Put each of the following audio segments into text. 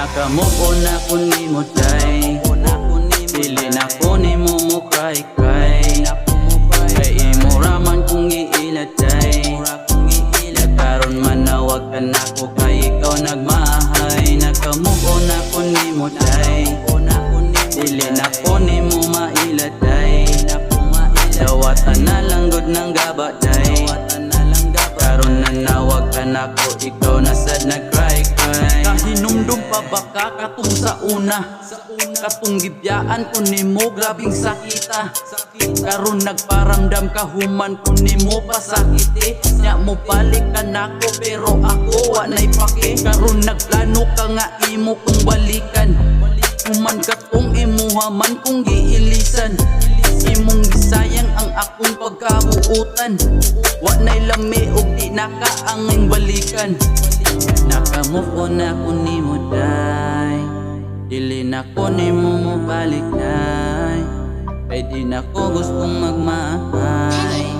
Naka-move on na ko nimo day, dili na ko nimo mo kay kay imo raman kung iilatay. Nagkaroon man na wag ka na ko kay ikaw nagmahay. Naka-move on na ko nimo day, dili na ko nimo mailatay. Dawatan na lang god ng gabaday. Karon na nawag ka na ko, ikaw na sad nag-cry. Kahinumdum pa ba ka katong sa una? Katong gibyaan ko nimo grabing sakita. Karon nagparamdam ka human ko nimo pasakiti. Nya mo balik ka nako pero ako wa nay pake. Karon nagplano ka nga imo kong balikan. Human katong imuhaman kong giilisan. Imong gisayang ang akong pagkabuutan. Wa nay lami og di nakaanging balikan. Naka-move on na ko nimo day, dili na ko nimo mo balik day. Kay di na ko gustong magmahay.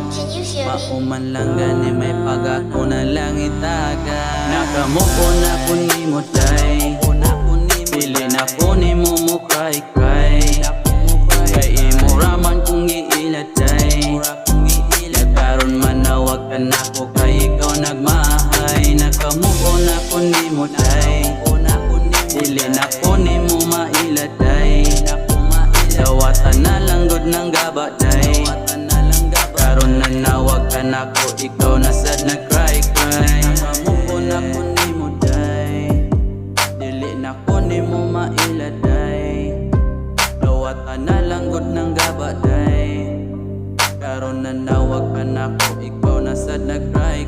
Mauman lang gani may pag-ako na lang itaga. Naka-move on na ko nimo day, dili na ko nimo mo kay kay imo raman kung iilatay. Nagkaroon man na wag ka na ko kay ikaw nagmahay. Naka-move on na ko nimo day, dili na ko nimo mailatay. Dawatan na lang god ng gabaday. Karon na nawag ka na ko, ikaw na sad nag-cry. Naka-move on na ko nimo day, dili na ko nimo mailatay. Dawatan na lang god ng gabaday. Karon na nawag ka na ko, ikaw na sad nag-cry.